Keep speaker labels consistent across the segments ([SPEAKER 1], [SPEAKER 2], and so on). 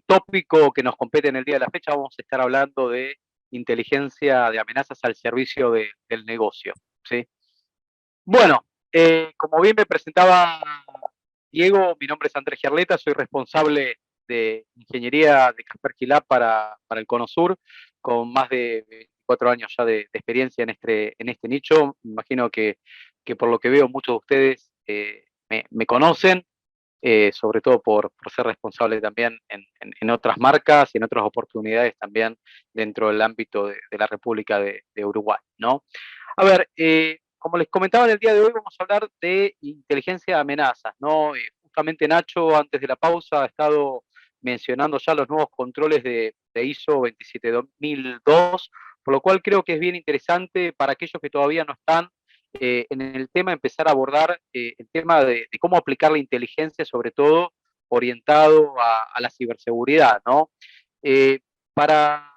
[SPEAKER 1] tópico que nos compete en el día de la fecha, vamos a estar hablando de inteligencia de amenazas al servicio del negocio, ¿sí? Bueno, como bien me presentaba Diego, mi nombre es Andrés Giarleta, soy responsable de ingeniería de Kaspersky Lab para el Cono Sur, con más de 24 años ya de experiencia en este nicho. Me imagino que por lo que veo muchos de ustedes me conocen, sobre todo por ser responsable también en otras marcas y en otras oportunidades también dentro del ámbito de la República de Uruguay, ¿no? A ver, como les comentaba en el día de hoy, vamos a hablar de inteligencia de amenazas, ¿no? Justamente Nacho, antes de la pausa, ha estado mencionando ya los nuevos controles de ISO 27002, por lo cual creo que es bien interesante para aquellos que todavía no están en el tema, empezar a abordar el tema de cómo aplicar la inteligencia, sobre todo orientado a la ciberseguridad, ¿no? Para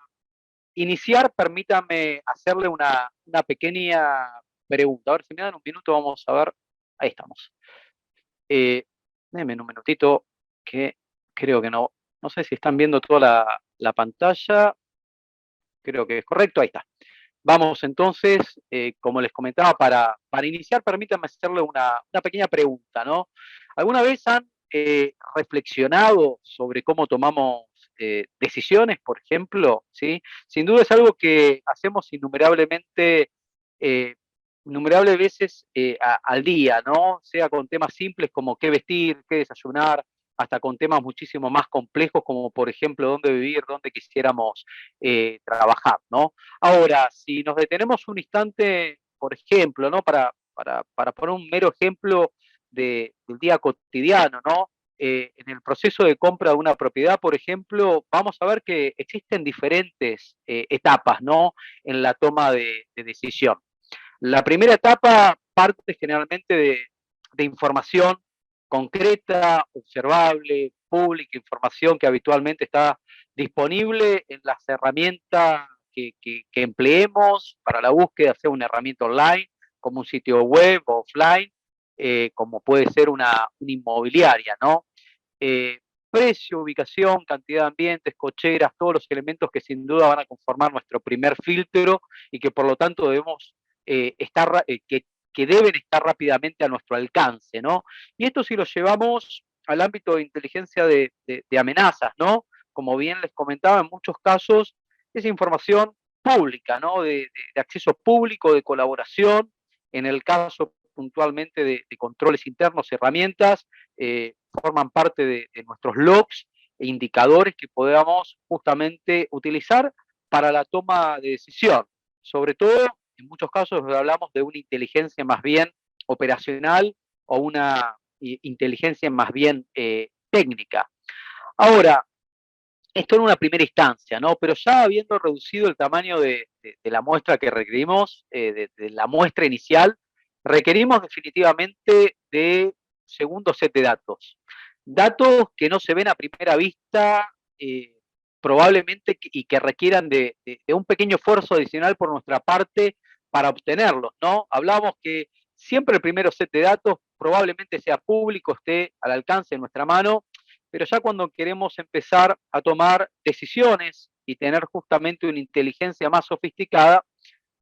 [SPEAKER 1] iniciar, permítame hacerle una pequeña pregunta. A ver si me dan un minuto, vamos a ver. Ahí estamos. Denme un minutito, que creo que no. No sé si están viendo toda la pantalla. Creo que es correcto, ahí está. Vamos entonces, como les comentaba, para iniciar, permítanme hacerle una pequeña pregunta, ¿no? ¿Alguna vez han reflexionado sobre cómo tomamos decisiones, por ejemplo? ¿Sí? Sin duda es algo que hacemos innumerables veces al día, ¿no? Sea con temas simples como qué vestir, qué desayunar, hasta con temas muchísimo más complejos como, por ejemplo, dónde vivir, dónde quisiéramos trabajar, ¿no? Ahora, si nos detenemos un instante, por ejemplo, ¿no? Para poner un mero ejemplo del día cotidiano, ¿no? En el proceso de compra de una propiedad, por ejemplo, vamos a ver que existen diferentes etapas, ¿no? En la toma de decisión. La primera etapa parte generalmente de información concreta, observable, pública, información que habitualmente está disponible en las herramientas que empleemos para la búsqueda, sea una herramienta online, como un sitio web o offline, como puede ser una inmobiliaria, ¿no? Eh, Precio, ubicación, cantidad de ambientes, cocheras, todos los elementos que sin duda van a conformar nuestro primer filtro y que por lo tanto debemos que deben estar rápidamente a nuestro alcance, ¿no? Y esto si lo llevamos al ámbito de inteligencia de amenazas, ¿no? Como bien les comentaba, en muchos casos es información pública, ¿no? De acceso público, de colaboración, en el caso puntualmente de controles internos, herramientas, forman parte de nuestros logs e indicadores que podamos justamente utilizar para la toma de decisión. Sobre todo, en muchos casos hablamos de una inteligencia más bien operacional o una inteligencia más bien técnica. Ahora, esto en una primera instancia, ¿no? Pero ya habiendo reducido el tamaño de la muestra que requerimos, de la muestra inicial, requerimos definitivamente de segundo set de datos. Datos que no se ven a primera vista, probablemente, y que requieran de un pequeño esfuerzo adicional por nuestra parte para obtenerlos, ¿no? Hablamos que siempre el primer set de datos probablemente sea público, esté al alcance de nuestra mano, pero ya cuando queremos empezar a tomar decisiones y tener justamente una inteligencia más sofisticada,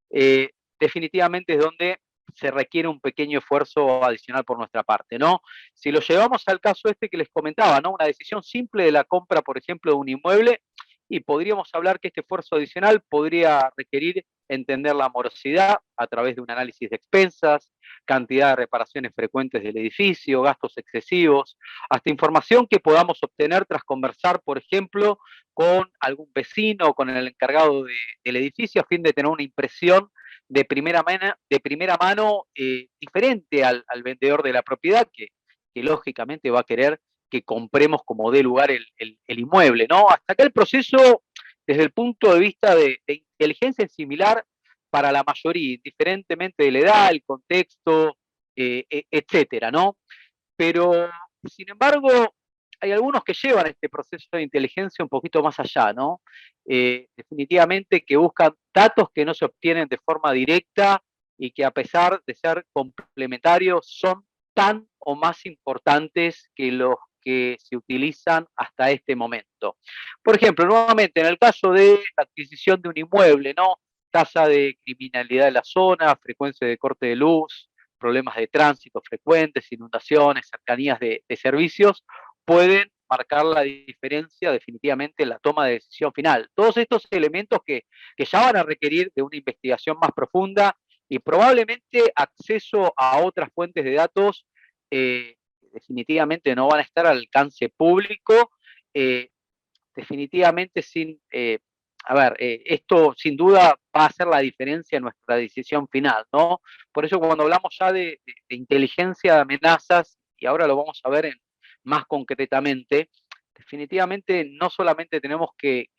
[SPEAKER 1] eh, definitivamente es donde se requiere un pequeño esfuerzo adicional por nuestra parte, ¿no? Si lo llevamos al caso este que les comentaba, ¿no? Una decisión simple de la compra, por ejemplo, de un inmueble, y podríamos hablar que este esfuerzo adicional podría requerir entender la morosidad a través de un análisis de expensas, cantidad de reparaciones frecuentes del edificio, gastos excesivos, hasta información que podamos obtener tras conversar, por ejemplo, con algún vecino o con el encargado del edificio a fin de tener una impresión de primera mano diferente al vendedor de la propiedad que lógicamente va a querer que compremos como dé lugar el inmueble, ¿no? Hasta acá el proceso, desde el punto de vista de inteligencia, es similar para la mayoría, indiferentemente de la edad, el contexto, etcétera, ¿no? Pero, sin embargo, hay algunos que llevan este proceso de inteligencia un poquito más allá, ¿no? Definitivamente que buscan datos que no se obtienen de forma directa y que a pesar de ser complementarios son tan o más importantes que los que se utilizan hasta este momento. Por ejemplo, nuevamente, en el caso de la adquisición de un inmueble, ¿no? Tasa de criminalidad de la zona, frecuencia de corte de luz, problemas de tránsito frecuentes, inundaciones, cercanías de servicios, pueden marcar la diferencia definitivamente en la toma de decisión final. Todos estos elementos que ya van a requerir de una investigación más profunda y probablemente acceso a otras fuentes de datos definitivamente no van a estar al alcance público, definitivamente sin, esto sin duda va a hacer la diferencia en nuestra decisión final, ¿no? Por eso cuando hablamos ya de inteligencia de amenazas, y ahora lo vamos a ver más concretamente, definitivamente no solamente tenemos que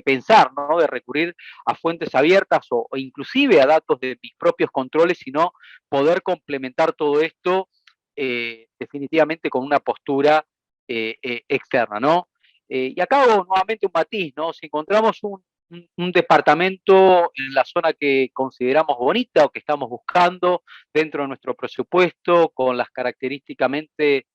[SPEAKER 1] pensar, ¿no? De recurrir a fuentes abiertas o inclusive a datos de mis propios controles, sino poder complementar todo esto definitivamente con una postura externa, ¿no? Y acá hago nuevamente un matiz, ¿no? Si encontramos un departamento en la zona que consideramos bonita o que estamos buscando dentro de nuestro presupuesto, con las característicamente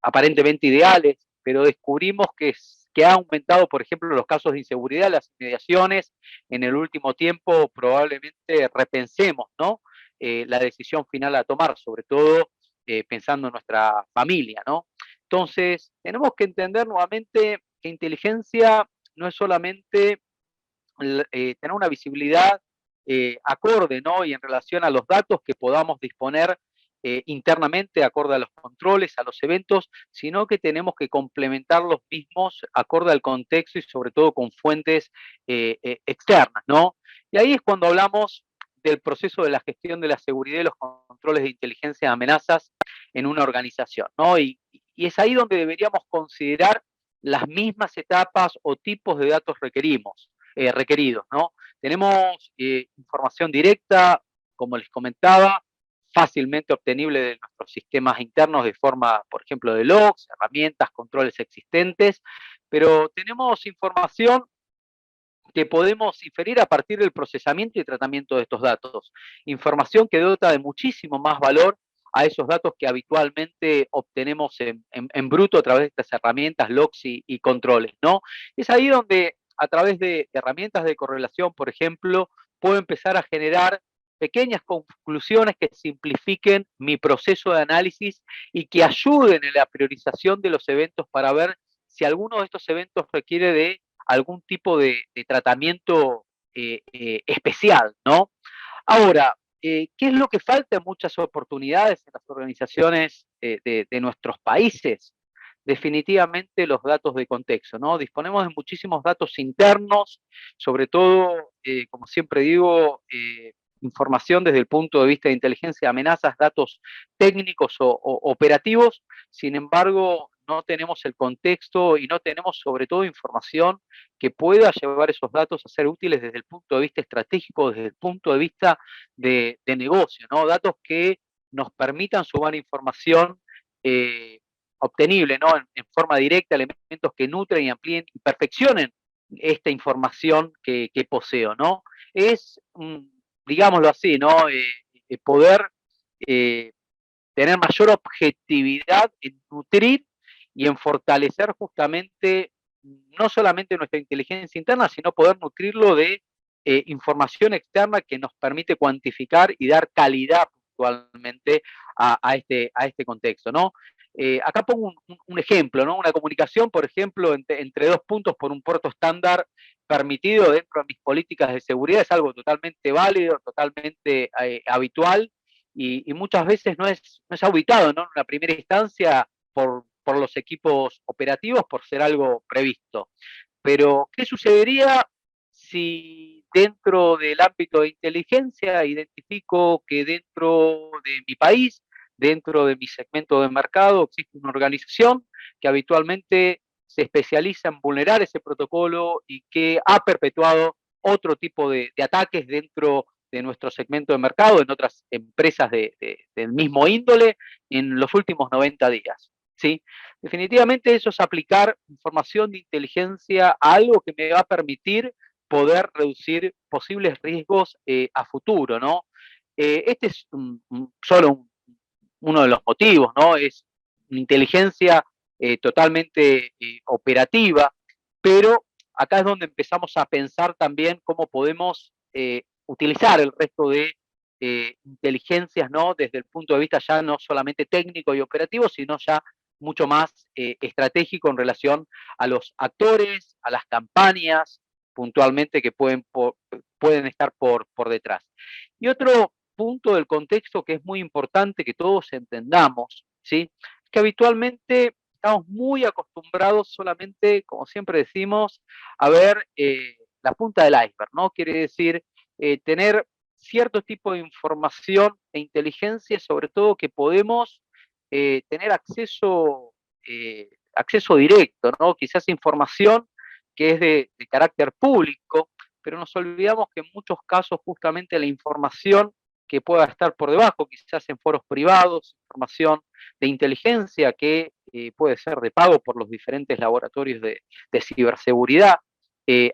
[SPEAKER 1] aparentemente ideales, pero descubrimos que ha aumentado, por ejemplo, los casos de inseguridad, las inmediaciones, en el último tiempo probablemente repensemos, ¿no? La decisión final a tomar, sobre todo pensando en nuestra familia, ¿no? Entonces, tenemos que entender nuevamente que inteligencia no es solamente tener una visibilidad acorde, ¿no? Y en relación a los datos que podamos disponer internamente, acorde a los controles, a los eventos, sino que tenemos que complementar los mismos acorde al contexto y sobre todo con fuentes externas, ¿no? Y ahí es cuando hablamos del proceso de la gestión de la seguridad y los controles de inteligencia de amenazas en una organización, ¿no? Y es ahí donde deberíamos considerar las mismas etapas o tipos de datos requeridos, ¿no? Tenemos información directa, como les comentaba, fácilmente obtenible de nuestros sistemas internos de forma, por ejemplo, de logs, herramientas, controles existentes, pero tenemos información que podemos inferir a partir del procesamiento y tratamiento de estos datos. Información que dota de muchísimo más valor a esos datos que habitualmente obtenemos en bruto a través de estas herramientas, logs y controles, ¿no? Es ahí donde a través de herramientas de correlación, por ejemplo, puedo empezar a generar pequeñas conclusiones que simplifiquen mi proceso de análisis y que ayuden en la priorización de los eventos para ver si alguno de estos eventos requiere de algún tipo de tratamiento especial, ¿no? Ahora, ¿qué es lo que falta en muchas oportunidades en las organizaciones de nuestros países? Definitivamente los datos de contexto, ¿no? Disponemos de muchísimos datos internos, sobre todo, como siempre digo, información desde el punto de vista de inteligencia de amenazas, datos técnicos o operativos, sin embargo, no tenemos el contexto y no tenemos sobre todo información que pueda llevar esos datos a ser útiles desde el punto de vista estratégico, desde el punto de vista de negocio, ¿no? Datos que nos permitan sumar información obtenible, ¿no? En forma directa, elementos que nutren y amplíen y perfeccionen esta información que poseo, ¿no? Es, digámoslo así, ¿no? Poder eh, tener mayor objetividad en nutrir y en fortalecer justamente no solamente nuestra inteligencia interna, sino poder nutrirlo de información externa que nos permite cuantificar y dar calidad puntualmente a este contexto, ¿no? Acá pongo un ejemplo, ¿no? Una comunicación, por ejemplo, entre dos puntos por un puerto estándar permitido dentro de mis políticas de seguridad es algo totalmente válido, totalmente habitual y muchas veces no es auditado, ¿no? En una primera instancia por los equipos operativos por ser algo previsto. Pero, ¿qué sucedería si dentro del ámbito de inteligencia identifico que dentro de mi país, dentro de mi segmento de mercado, existe una organización que habitualmente se especializa en vulnerar ese protocolo y que ha perpetuado otro tipo de ataques dentro de nuestro segmento de mercado, en otras empresas del mismo índole, en los últimos 90 días? ¿Sí? Definitivamente eso es aplicar información de inteligencia a algo que me va a permitir poder reducir posibles riesgos a futuro, ¿no? Este es solo uno de los motivos, ¿no? Es una inteligencia totalmente operativa, pero acá es donde empezamos a pensar también cómo podemos utilizar el resto de inteligencias, ¿no? Desde el punto de vista ya no solamente técnico y operativo, sino ya mucho más estratégico en relación a los actores, a las campañas puntualmente que pueden estar por detrás. Y otro punto del contexto que es muy importante que todos entendamos, ¿sí? Que habitualmente estamos muy acostumbrados solamente, como siempre decimos, a ver la punta del iceberg, ¿no? Quiere decir tener cierto tipo de información e inteligencia, sobre todo que podemos tener acceso directo, ¿no? Quizás información que es de carácter público, pero nos olvidamos que en muchos casos justamente la información que pueda estar por debajo, quizás en foros privados, información de inteligencia que puede ser de pago por los diferentes laboratorios de ciberseguridad,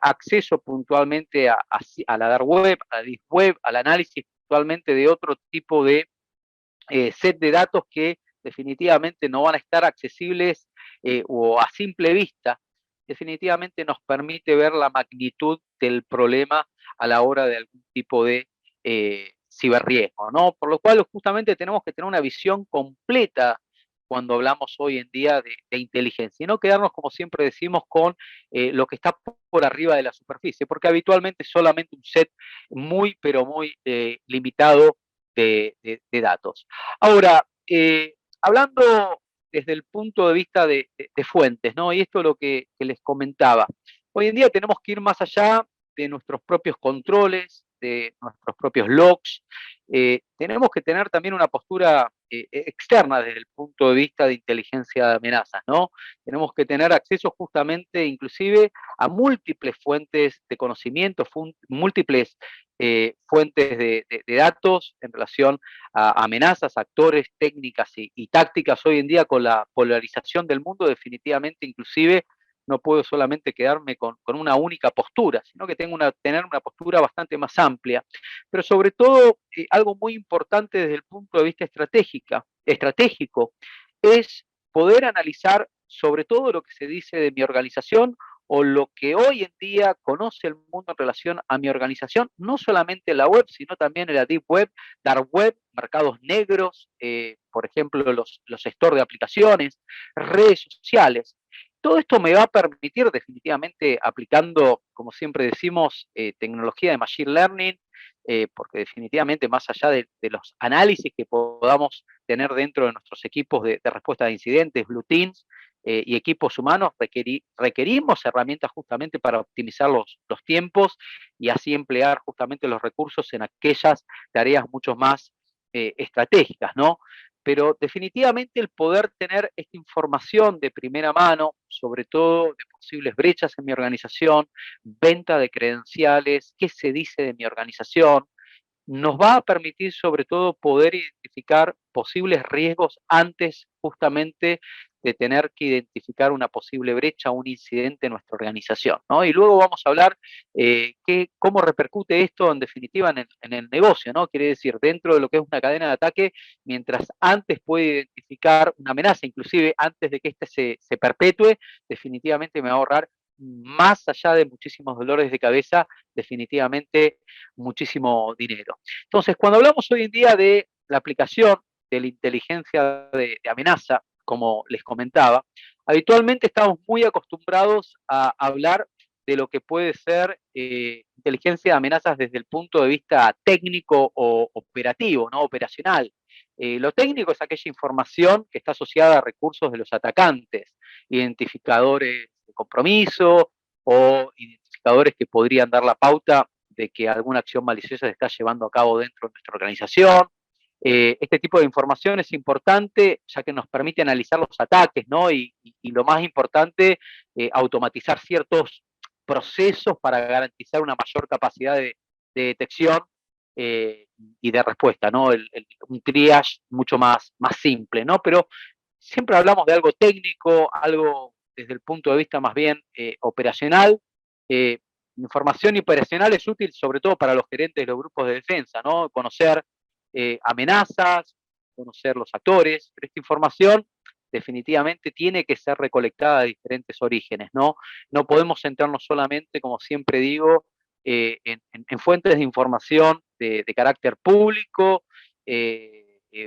[SPEAKER 1] acceso puntualmente a la dark web, a la deep web, al análisis puntualmente de otro tipo de set de datos que definitivamente no van a estar accesibles o a simple vista, definitivamente nos permite ver la magnitud del problema a la hora de algún tipo de ciberriesgo, ¿no? Por lo cual justamente tenemos que tener una visión completa cuando hablamos hoy en día de inteligencia y no quedarnos, como siempre decimos, con lo que está por arriba de la superficie, porque habitualmente solamente un set muy, pero muy limitado de datos. Ahora, hablando desde el punto de vista de fuentes, ¿no? Y esto es lo que les comentaba. Hoy en día tenemos que ir más allá de nuestros propios controles, de nuestros propios logs. Tenemos que tener también una postura externa desde el punto de vista de inteligencia de amenazas, ¿no? Tenemos que tener acceso justamente, inclusive, a múltiples fuentes de conocimiento, múltiples fuentes de datos en relación a amenazas, actores, técnicas y tácticas. Hoy en día, con la polarización del mundo, definitivamente, inclusive, no puedo solamente quedarme con una única postura, sino que tengo tener una postura bastante más amplia. Pero sobre todo, algo muy importante desde el punto de vista estratégico es poder analizar sobre todo lo que se dice de mi organización o lo que hoy en día conoce el mundo en relación a mi organización, no solamente en la web, sino también en la deep web, dark web, mercados negros, por ejemplo, los stores de aplicaciones, redes sociales. Todo esto me va a permitir definitivamente aplicando, como siempre decimos, tecnología de Machine Learning, porque definitivamente más allá de los análisis que podamos tener dentro de nuestros equipos de respuesta de incidentes, Blue Teams, y equipos humanos, requerimos herramientas justamente para optimizar los tiempos y así emplear justamente los recursos en aquellas tareas mucho más estratégicas, ¿no? Pero definitivamente el poder tener esta información de primera mano, sobre todo de posibles brechas en mi organización, venta de credenciales, qué se dice de mi organización, nos va a permitir sobre todo poder identificar posibles riesgos antes justamente de tener que identificar una posible brecha o un incidente en nuestra organización, ¿no? Y luego vamos a hablar cómo repercute esto en definitiva en el negocio, ¿no? Quiere decir, dentro de lo que es una cadena de ataque, mientras antes puede identificar una amenaza, inclusive antes de que éste se perpetúe, definitivamente me va a ahorrar más allá de muchísimos dolores de cabeza, definitivamente muchísimo dinero. Entonces, cuando hablamos hoy en día de la aplicación de la inteligencia de amenaza, como les comentaba, habitualmente estamos muy acostumbrados a hablar de lo que puede ser inteligencia de amenazas desde el punto de vista técnico o operativo, ¿no? Operacional. Lo técnico es aquella información que está asociada a recursos de los atacantes, identificadores de compromiso o identificadores que podrían dar la pauta de que alguna acción maliciosa se está llevando a cabo dentro de nuestra organización. Este tipo de información es importante ya que nos permite analizar los ataques, ¿no? Y lo más importante, automatizar ciertos procesos para garantizar una mayor capacidad de detección y de respuesta, ¿no? Un triage mucho más simple, ¿no? Pero siempre hablamos de algo técnico, algo desde el punto de vista más bien operacional. Eh, Información operacional es útil sobre todo para los gerentes de los grupos de defensa, ¿no? Conocer amenazas, conocer los actores, pero esta información definitivamente tiene que ser recolectada de diferentes orígenes, ¿no? No podemos centrarnos solamente, como siempre digo, en fuentes de información de carácter público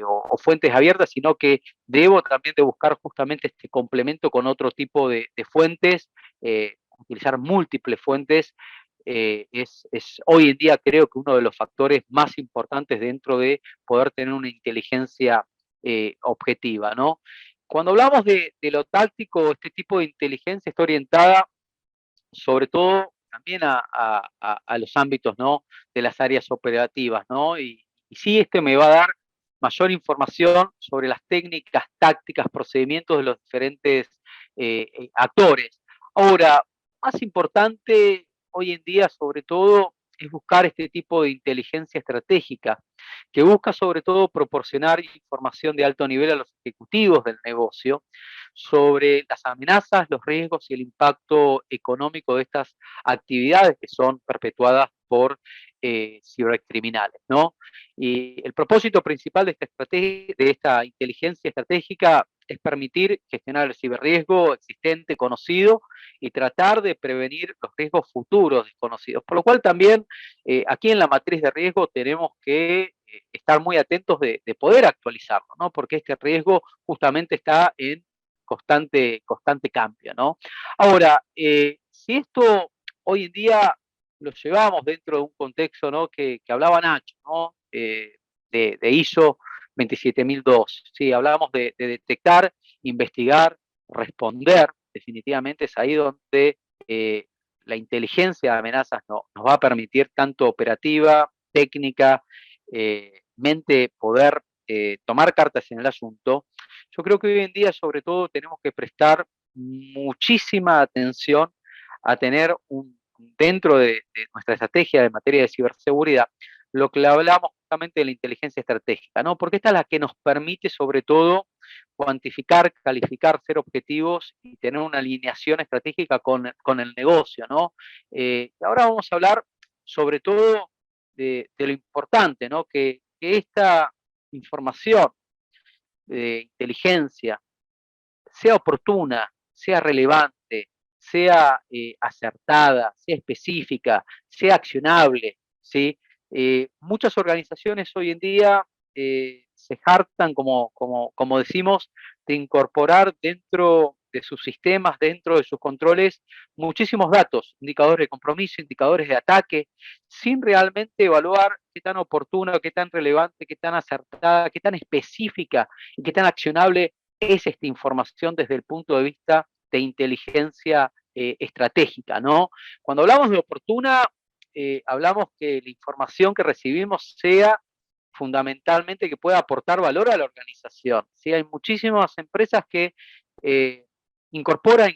[SPEAKER 1] o fuentes abiertas, sino que debo también de buscar justamente este complemento con otro tipo de fuentes, utilizar múltiples fuentes. Es hoy en día creo que uno de los factores más importantes dentro de poder tener una inteligencia objetiva, ¿no? Cuando hablamos de lo táctico, este tipo de inteligencia está orientada sobre todo también a los ámbitos, ¿no? De las áreas operativas, ¿no? Y sí, este me va a dar mayor información sobre las técnicas, tácticas, procedimientos de los diferentes actores. Ahora, más importante hoy en día, sobre todo, es buscar este tipo de inteligencia estratégica, que busca sobre todo proporcionar información de alto nivel a los ejecutivos del negocio sobre las amenazas, los riesgos y el impacto económico de estas actividades que son perpetuadas por cibercriminales, ¿no? Y el propósito principal de esta inteligencia estratégica es permitir gestionar el ciberriesgo existente, conocido, y tratar de prevenir los riesgos futuros desconocidos. Por lo cual también aquí en la matriz de riesgo tenemos que estar muy atentos de poder actualizarlo, ¿no? Porque este riesgo justamente está en constante cambio, ¿no? Ahora, si esto hoy en día lo llevamos dentro de un contexto, ¿no? Que hablaba Nacho, ¿no? De ISO 27002, ¿sí? Hablábamos de detectar, investigar, responder, definitivamente es ahí donde la inteligencia de amenazas nos va a permitir tanto operativa, técnica, mente, poder tomar cartas en el asunto. Yo creo que hoy en día, sobre todo, tenemos que prestar muchísima atención a tener dentro de nuestra estrategia de materia de ciberseguridad, lo que le hablamos justamente de la inteligencia estratégica, ¿no? Porque esta es la que nos permite, sobre todo, cuantificar, calificar, ser objetivos y tener una alineación estratégica con el negocio, ¿no? Ahora vamos a hablar, sobre todo, de lo importante, ¿no? Que esta información de inteligencia sea oportuna, sea relevante, sea acertada, sea específica, sea accionable, ¿sí? Muchas organizaciones hoy en día se hartan, como decimos, de incorporar dentro de sus sistemas, dentro de sus controles, muchísimos datos, indicadores de compromiso, indicadores de ataque, sin realmente evaluar qué tan oportuna, qué tan relevante, qué tan acertada, qué tan específica y qué tan accionable es esta información desde el punto de vista de inteligencia estratégica, ¿no? Cuando hablamos de oportuna, hablamos que la información que recibimos sea fundamentalmente que pueda aportar valor a la organización. ¿Sí? Hay muchísimas empresas que eh, incorporan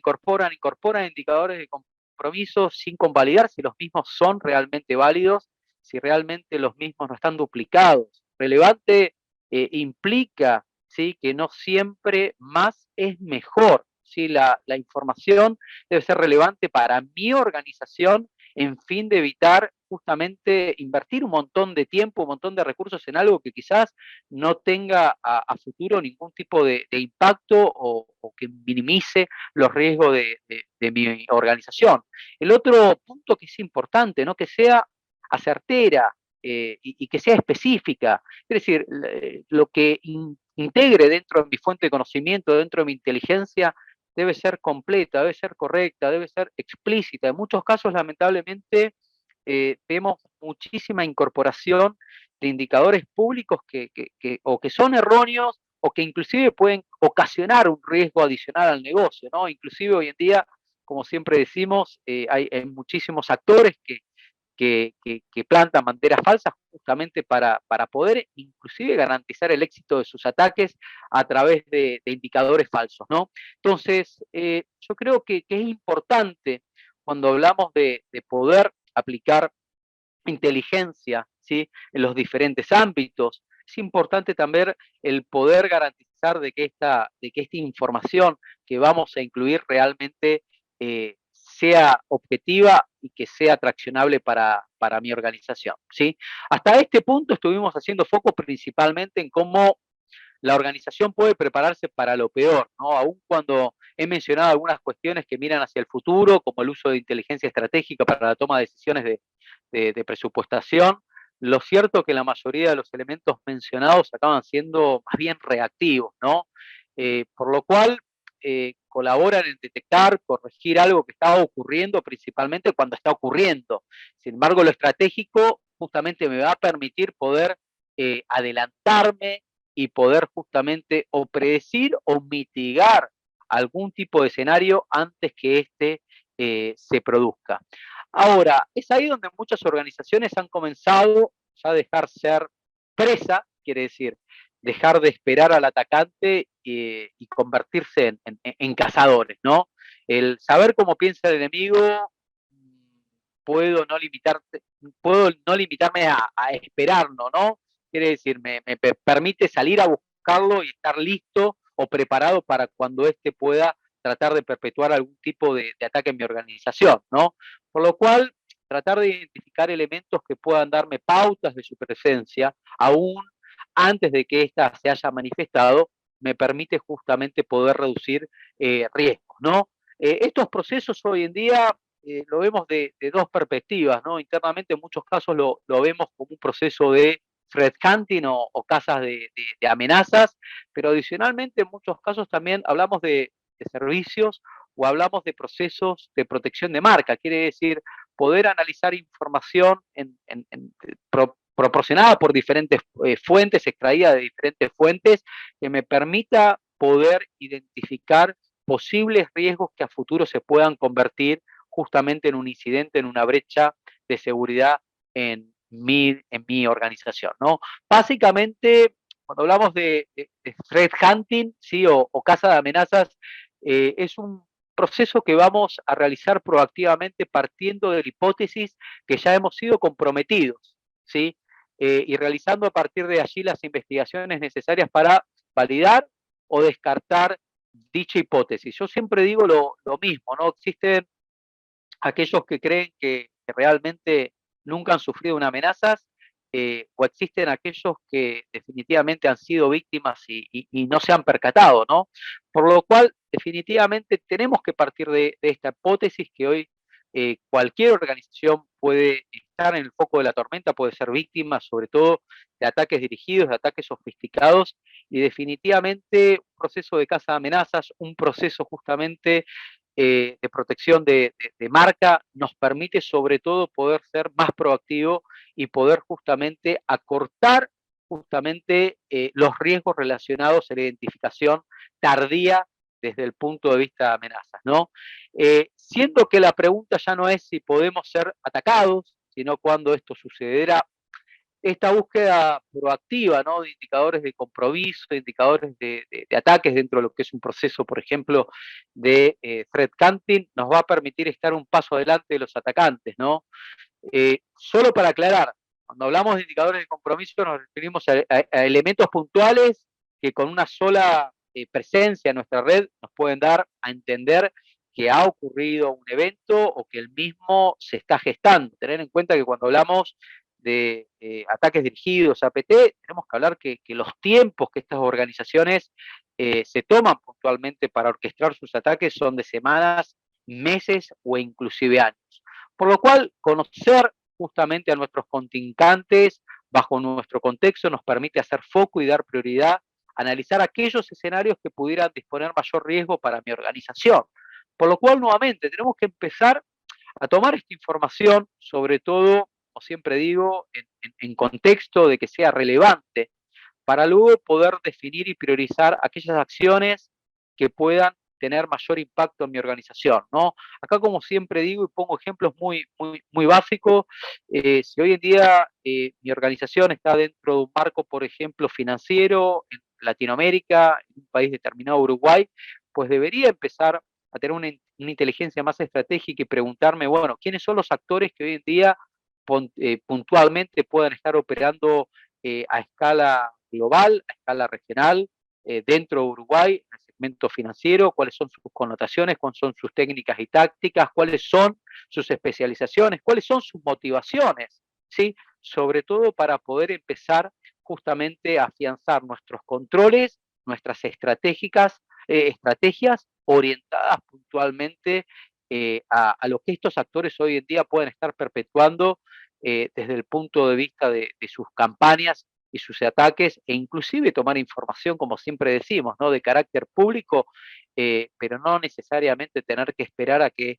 [SPEAKER 1] indicadores de compromiso sin convalidar si los mismos son realmente válidos, si realmente los mismos no están duplicados. Relevante implica, ¿sí?, que no siempre más es mejor. ¿Sí? La información debe ser relevante para mi organización en fin de evitar justamente invertir un montón de tiempo, un montón de recursos en algo que quizás no tenga a futuro ningún tipo de impacto o que minimice los riesgos de mi organización. El otro punto que es importante, ¿no? Que sea acertera y que sea específica, es decir, lo que integre dentro de mi fuente de conocimiento, dentro de mi inteligencia, debe ser completa, debe ser correcta, debe ser explícita. En muchos casos, lamentablemente, vemos muchísima incorporación de indicadores públicos o que son erróneos o que inclusive pueden ocasionar un riesgo adicional al negocio, ¿no? Inclusive hoy en día, como siempre decimos, hay muchísimos actores que plantan banderas falsas justamente para poder inclusive garantizar el éxito de sus ataques a través de indicadores falsos, ¿no? Entonces, yo creo que es importante cuando hablamos de poder aplicar inteligencia, ¿sí?, en los diferentes ámbitos. Es importante también el poder garantizar de que esta información que vamos a incluir realmente sea objetiva y que sea traccionable para mi organización, ¿sí? Hasta este punto estuvimos haciendo foco principalmente en cómo la organización puede prepararse para lo peor, ¿no? Aun cuando he mencionado algunas cuestiones que miran hacia el futuro, como el uso de inteligencia estratégica para la toma de decisiones de presupuestación, lo cierto es que la mayoría de los elementos mencionados acaban siendo más bien reactivos, ¿no? Por lo cual colaboran en detectar, corregir algo que está ocurriendo, principalmente cuando está ocurriendo. Sin embargo, lo estratégico justamente me va a permitir poder adelantarme y poder justamente o predecir o mitigar algún tipo de escenario antes que éste se produzca. Ahora, es ahí donde muchas organizaciones han comenzado ya a dejar ser presa, quiere decir, dejar de esperar al atacante y convertirse en cazadores, ¿no? El saber cómo piensa el enemigo, puedo no, puedo no limitarme a esperarlo, ¿no? Quiere decir, me permite salir a buscarlo y estar listo o preparado para cuando éste pueda tratar de perpetuar algún tipo de ataque en mi organización, ¿no? Por lo cual, tratar de identificar elementos que puedan darme pautas de su presencia, aún antes de que ésta se haya manifestado, me permite justamente poder reducir riesgos, ¿no? Estos procesos hoy en día lo vemos de dos perspectivas, ¿no? Internamente en muchos casos lo vemos como un proceso de threat hunting o casas de amenazas, pero adicionalmente en muchos casos también hablamos de servicios o hablamos de procesos de protección de marca, quiere decir poder analizar información proporcionada por diferentes fuentes, extraída de diferentes fuentes, que me permita poder identificar posibles riesgos que a futuro se puedan convertir justamente en un incidente, en una brecha de seguridad en mi organización, ¿no? Básicamente, cuando hablamos de threat hunting, ¿sí? O caza de amenazas, es un proceso que vamos a realizar proactivamente partiendo de la hipótesis que ya hemos sido comprometidos, ¿sí? Y realizando a partir de allí las investigaciones necesarias para validar o descartar dicha hipótesis. Yo siempre digo lo mismo, ¿no? Existen aquellos que creen que realmente nunca han sufrido una amenaza, o existen aquellos que definitivamente han sido víctimas y no se han percatado, ¿no? Por lo cual, definitivamente tenemos que partir de esta hipótesis que hoy cualquier organización puede estar en el foco de la tormenta, puede ser víctima, sobre todo de ataques dirigidos, de ataques sofisticados, y definitivamente un proceso de caza de amenazas, un proceso justamente de protección de marca nos permite sobre todo poder ser más proactivo y poder justamente acortar justamente los riesgos relacionados a la identificación tardía desde el punto de vista de amenazas, ¿no? Siento que la pregunta ya no es si podemos ser atacados, sino cuándo esto sucederá. Esta búsqueda proactiva, ¿no? De indicadores de compromiso, de indicadores de ataques dentro de lo que es un proceso, por ejemplo, de threat hunting, nos va a permitir estar un paso adelante de los atacantes, ¿no? Solo para aclarar, cuando hablamos de indicadores de compromiso nos referimos a elementos puntuales que con una sola presencia en nuestra red nos pueden dar a entender que ha ocurrido un evento o que el mismo se está gestando. Tener en cuenta que cuando hablamos de ataques dirigidos, APT, tenemos que hablar que los tiempos que estas organizaciones se toman puntualmente para orquestar sus ataques son de semanas, meses o inclusive años. Por lo cual, conocer justamente a nuestros contrincantes bajo nuestro contexto nos permite hacer foco y dar prioridad, analizar aquellos escenarios que pudieran disponer mayor riesgo para mi organización. Por lo cual, nuevamente, tenemos que empezar a tomar esta información, sobre todo, como siempre digo, en contexto de que sea relevante, para luego poder definir y priorizar aquellas acciones que puedan tener mayor impacto en mi organización, ¿no? Acá, como siempre digo, y pongo ejemplos muy básicos, si hoy en día mi organización está dentro de un marco, por ejemplo, financiero en Latinoamérica, en un país determinado, Uruguay, pues debería empezar a tener una inteligencia más estratégica y preguntarme, bueno, ¿quiénes son los actores que hoy en día puntualmente puedan estar operando a escala global, a escala regional, dentro de Uruguay, en el segmento financiero, cuáles son sus connotaciones, cuáles son sus técnicas y tácticas, cuáles son sus especializaciones, cuáles son sus motivaciones, ¿sí? Sobre todo para poder empezar justamente afianzar nuestros controles, nuestras estrategias orientadas puntualmente a lo que estos actores hoy en día pueden estar perpetuando desde el punto de vista de sus campañas y sus ataques, e inclusive tomar información, como siempre decimos, ¿no?, de carácter público, pero no necesariamente tener que esperar a que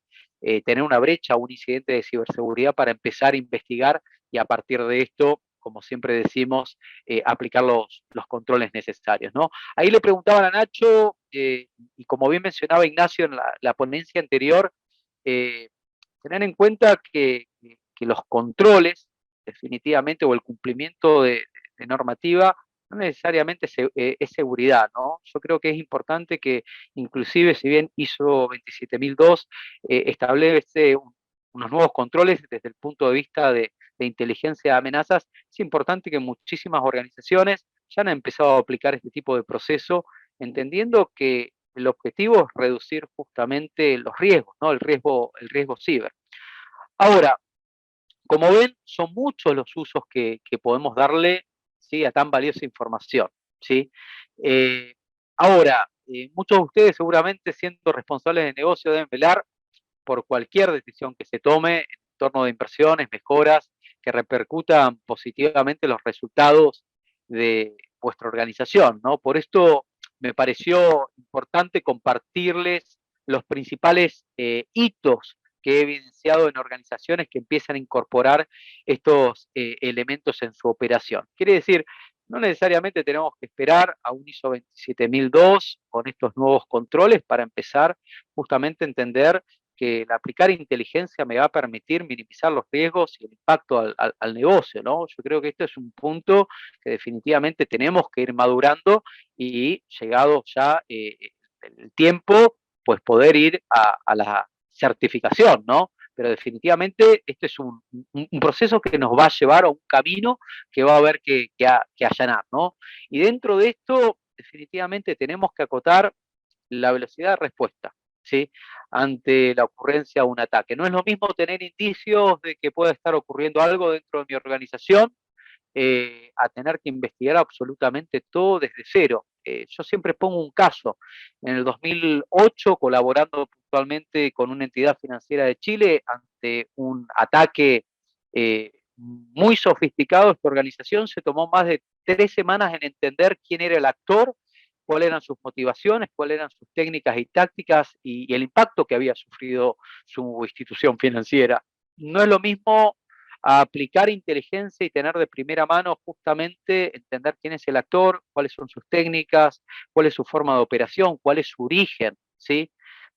[SPEAKER 1] tener una brecha o un incidente de ciberseguridad para empezar a investigar y a partir de esto, como siempre decimos, aplicar los controles necesarios, ¿no? Ahí le preguntaban a Nacho, y como bien mencionaba Ignacio en la ponencia anterior, eh, tener en cuenta que los controles, definitivamente, o el cumplimiento de normativa, no necesariamente es seguridad, ¿no? Yo creo que es importante que, inclusive, si bien ISO 27002 establece unos nuevos controles desde el punto de vista de inteligencia de amenazas, es importante que muchísimas organizaciones ya han empezado a aplicar este tipo de proceso, entendiendo que el objetivo es reducir justamente los riesgos, ¿no? El riesgo ciber. Ahora, como ven, son muchos los usos que podemos darle, ¿sí?, a tan valiosa información, ¿sí? Eh, Ahora, muchos de ustedes seguramente, siendo responsables de negocio, deben velar por cualquier decisión que se tome en torno de inversiones, mejoras que repercutan positivamente los resultados de vuestra organización, ¿no? Por esto me pareció importante compartirles los principales hitos que he evidenciado en organizaciones que empiezan a incorporar estos elementos en su operación. Quiere decir, no necesariamente tenemos que esperar a un ISO 27002 con estos nuevos controles para empezar justamente a entender que el aplicar inteligencia me va a permitir minimizar los riesgos y el impacto al negocio, ¿no? Yo creo que este es un punto que definitivamente tenemos que ir madurando y llegado ya el tiempo, pues poder ir a la certificación, ¿no? Pero definitivamente este es un proceso que nos va a llevar a un camino que va a haber que allanar, ¿no? Y dentro de esto, definitivamente tenemos que acotar la velocidad de respuesta, ¿sí?, ante la ocurrencia de un ataque. No es lo mismo tener indicios de que pueda estar ocurriendo algo dentro de mi organización a tener que investigar absolutamente todo desde cero. Yo siempre pongo un caso. En el 2008, colaborando puntualmente con una entidad financiera de Chile ante un ataque muy sofisticado, esta organización se tomó más de 3 semanas en entender quién era el actor, cuáles eran sus motivaciones, cuáles eran sus técnicas y tácticas y el impacto que había sufrido su institución financiera. No es lo mismo aplicar inteligencia y tener de primera mano justamente entender quién es el actor, cuáles son sus técnicas, cuál es su forma de operación, cuál es su origen, ¿sí?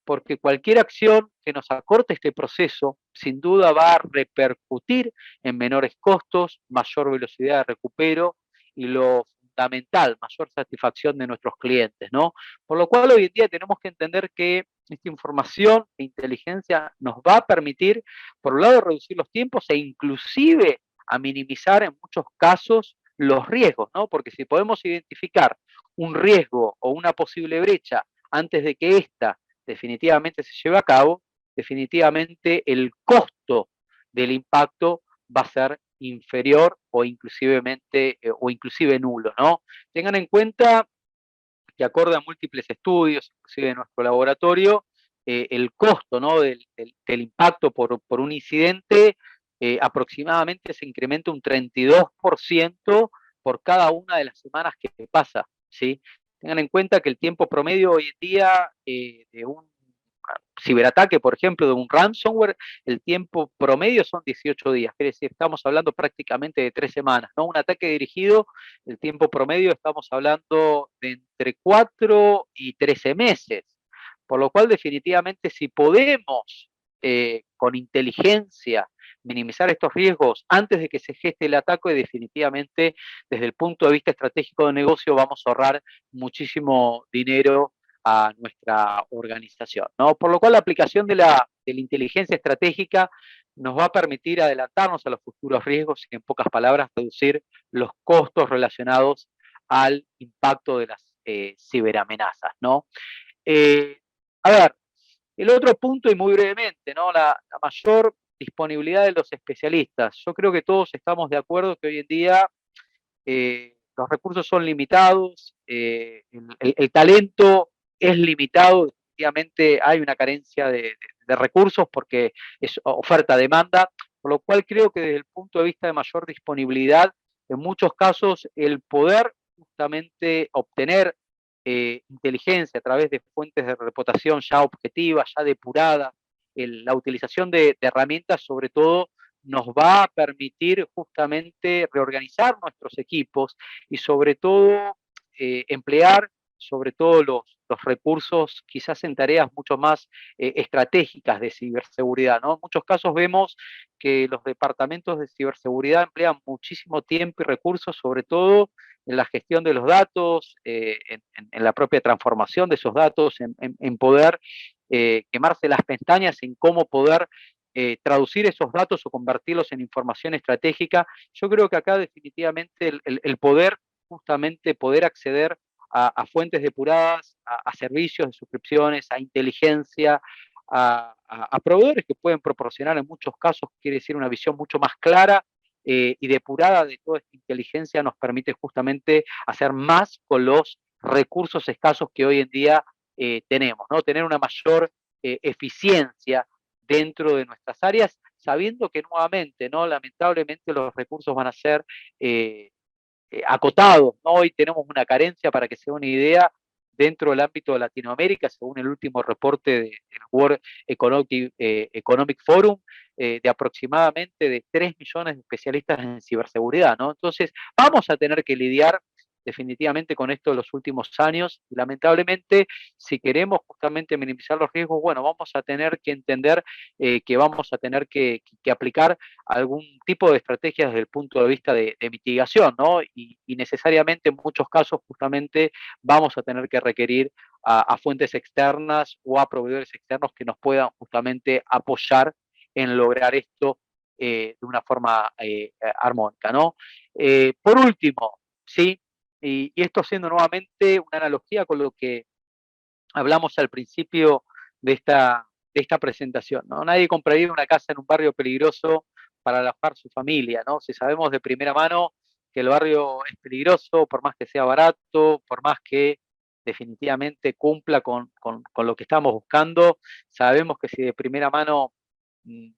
[SPEAKER 1] Porque cualquier acción que nos acorte este proceso, sin duda va a repercutir en menores costos, mayor velocidad de recupero y lo fundamental, mayor satisfacción de nuestros clientes, ¿no? Por lo cual hoy en día tenemos que entender que esta información e inteligencia nos va a permitir, por un lado, reducir los tiempos e inclusive a minimizar en muchos casos los riesgos, ¿no? Porque si podemos identificar un riesgo o una posible brecha antes de que ésta definitivamente se lleve a cabo, definitivamente el costo del impacto va a ser inferior o inclusive nulo, ¿no? Tengan en cuenta que acorde a múltiples estudios, inclusive de nuestro laboratorio, el costo, ¿no?, del impacto por un incidente aproximadamente se incrementa un 32% por cada una de las semanas que pasa, ¿sí? Tengan en cuenta que el tiempo promedio hoy en día de un ciberataque, por ejemplo, de un ransomware, el tiempo promedio son 18 días, quiere decir, estamos hablando prácticamente de 3 semanas, ¿no? Un ataque dirigido, el tiempo promedio estamos hablando de entre 4 y 13 meses, por lo cual definitivamente si podemos con inteligencia minimizar estos riesgos antes de que se geste el ataque, definitivamente desde el punto de vista estratégico de negocio vamos a ahorrar muchísimo dinero a nuestra organización, ¿no? Por lo cual la aplicación de la inteligencia estratégica nos va a permitir adelantarnos a los futuros riesgos y, en pocas palabras, reducir los costos relacionados al impacto de las ciberamenazas, ¿no? Eh, a ver, el otro punto, y muy brevemente, ¿no?, la mayor disponibilidad de los especialistas. Yo creo que todos estamos de acuerdo que hoy en día los recursos son limitados, el talento es limitado, definitivamente hay una carencia de recursos porque es oferta-demanda, por lo cual creo que desde el punto de vista de mayor disponibilidad, en muchos casos el poder justamente obtener inteligencia a través de fuentes de reputación ya objetivas, ya depuradas, la utilización de herramientas sobre todo nos va a permitir justamente reorganizar nuestros equipos y sobre todo emplear sobre todo los recursos quizás en tareas mucho más estratégicas de ciberseguridad, ¿no? En muchos casos vemos que los departamentos de ciberseguridad emplean muchísimo tiempo y recursos, sobre todo en la gestión de los datos, en la propia transformación de esos datos, en poder quemarse las pestañas en cómo poder traducir esos datos o convertirlos en información estratégica. Yo creo que acá definitivamente el poder, justamente poder acceder a fuentes depuradas, a servicios de suscripciones, a inteligencia, a proveedores que pueden proporcionar en muchos casos, quiere decir, una visión mucho más clara y depurada de toda esta inteligencia nos permite justamente hacer más con los recursos escasos que hoy en día tenemos, ¿no? Tener una mayor eficiencia dentro de nuestras áreas, sabiendo que nuevamente, ¿no? Lamentablemente los recursos van a ser acotados, ¿no? Hoy tenemos una carencia, para que se dé una idea, dentro del ámbito de Latinoamérica, según el último reporte del World Economic Forum, de aproximadamente de 3 millones de especialistas en ciberseguridad, ¿no? Entonces, vamos a tener que lidiar definitivamente con esto de los últimos años y lamentablemente si queremos justamente minimizar los riesgos, bueno, vamos a tener que entender que vamos a tener que aplicar algún tipo de estrategia desde el punto de vista de mitigación, ¿no? Y necesariamente en muchos casos justamente vamos a tener que requerir a fuentes externas o a proveedores externos que nos puedan justamente apoyar en lograr esto de una forma armónica, ¿no? Por último, ¿sí? Y esto haciendo nuevamente una analogía con lo que hablamos al principio de esta presentación, ¿no? Nadie compraría una casa en un barrio peligroso para alojar su familia, ¿no? Si sabemos de primera mano que el barrio es peligroso, por más que sea barato, por más que definitivamente cumpla con lo que estamos buscando, sabemos que si de primera mano mm,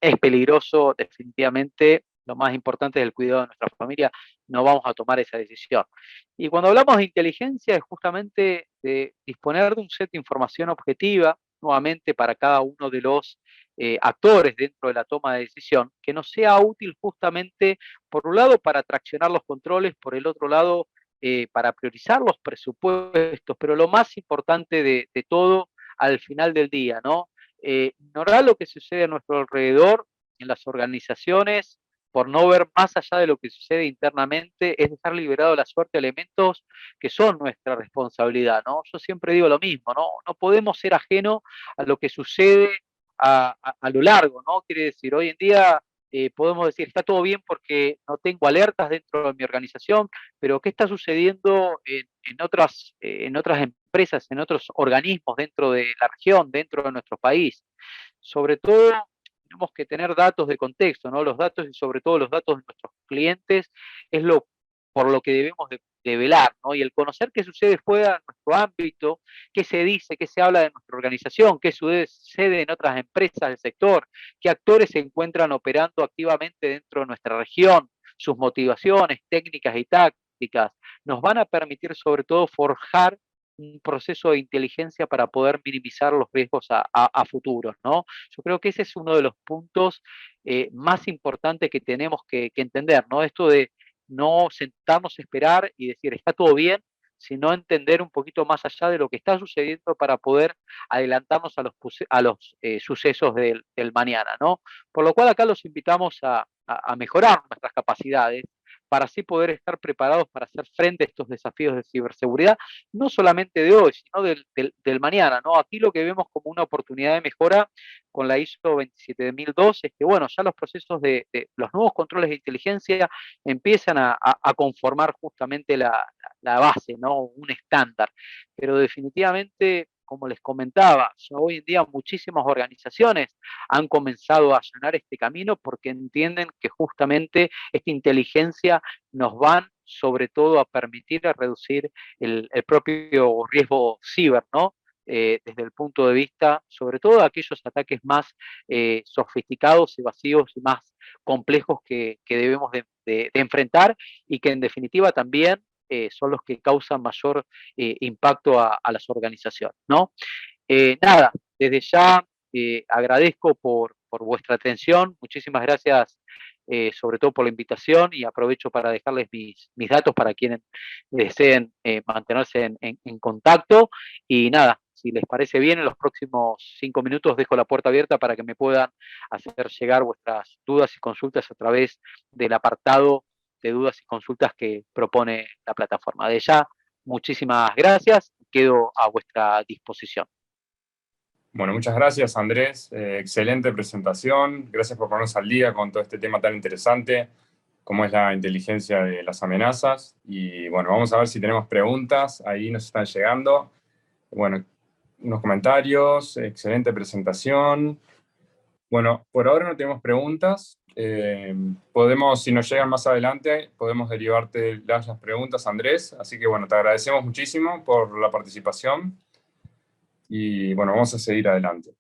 [SPEAKER 1] es peligroso, definitivamente lo más importante es el cuidado de nuestra familia, no vamos a tomar esa decisión. Y cuando hablamos de inteligencia es justamente de disponer de un set de información objetiva, nuevamente para cada uno de los actores dentro de la toma de decisión, que nos sea útil justamente, por un lado, para traccionar los controles, por el otro lado, para priorizar los presupuestos, pero lo más importante de todo, al final del día, ¿no? Ignorar lo que sucede a nuestro alrededor en las organizaciones, por no ver más allá de lo que sucede internamente, es dejar liberado la suerte de elementos que son nuestra responsabilidad, ¿no? Yo siempre digo lo mismo, ¿no? No podemos ser ajenos a lo que sucede a lo largo, ¿no? Quiere decir, hoy en día podemos decir, está todo bien porque no tengo alertas dentro de mi organización, pero ¿qué está sucediendo en otras empresas, en otros organismos dentro de la región, dentro de nuestro país? Sobre todo, tenemos que tener datos de contexto, ¿no? Los datos y sobre todo los datos de nuestros clientes es lo por lo que debemos de velar, ¿no? Y el conocer qué sucede fuera de nuestro ámbito, qué se dice, qué se habla de nuestra organización, qué sucede en otras empresas del sector, qué actores se encuentran operando activamente dentro de nuestra región, sus motivaciones técnicas y tácticas, nos van a permitir sobre todo forjar un proceso de inteligencia para poder minimizar los riesgos a futuros, ¿no? Yo creo que ese es uno de los puntos más importantes que tenemos que entender, ¿no? Esto de no sentarnos a esperar y decir, está todo bien, sino entender un poquito más allá de lo que está sucediendo para poder adelantarnos a los sucesos del mañana, ¿no? Por lo cual acá los invitamos a mejorar nuestras capacidades para así poder estar preparados para hacer frente a estos desafíos de ciberseguridad, no solamente de hoy, sino del mañana, ¿no? Aquí lo que vemos como una oportunidad de mejora con la ISO 27002 es que, bueno, ya los procesos de los nuevos controles de inteligencia empiezan a conformar justamente la base, ¿no? Un estándar. Pero definitivamente, como les comentaba, ya hoy en día muchísimas organizaciones han comenzado a allanar este camino porque entienden que justamente esta inteligencia nos van sobre todo a permitir, a reducir el propio riesgo ciber, ¿no? Desde el punto de vista, sobre todo de aquellos ataques más sofisticados, evasivos y más complejos que debemos de enfrentar y que en definitiva también son los que causan mayor impacto a las organizaciones, ¿no? Nada, desde ya agradezco por vuestra atención, muchísimas gracias sobre todo por la invitación y aprovecho para dejarles mis datos para quienes deseen mantenerse en contacto y nada, si les parece bien, en los próximos 5 minutos dejo la puerta abierta para que me puedan hacer llegar vuestras dudas y consultas a través del apartado de dudas y consultas que propone la plataforma. De ya, muchísimas gracias, quedo a vuestra disposición.
[SPEAKER 2] Bueno, muchas gracias, Andrés. Excelente presentación. Gracias por ponernos al día con todo este tema tan interesante como es la inteligencia de las amenazas. Y bueno, vamos a ver si tenemos preguntas. Ahí nos están llegando. Bueno, unos comentarios. Excelente presentación. Bueno, por ahora no tenemos preguntas. Podemos, si nos llegan más adelante, podemos derivarte las preguntas, Andrés. Así que bueno, te agradecemos muchísimo por la participación. Y bueno, vamos a seguir adelante.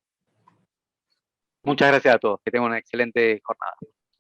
[SPEAKER 1] Muchas gracias a todos, que tengan una excelente jornada.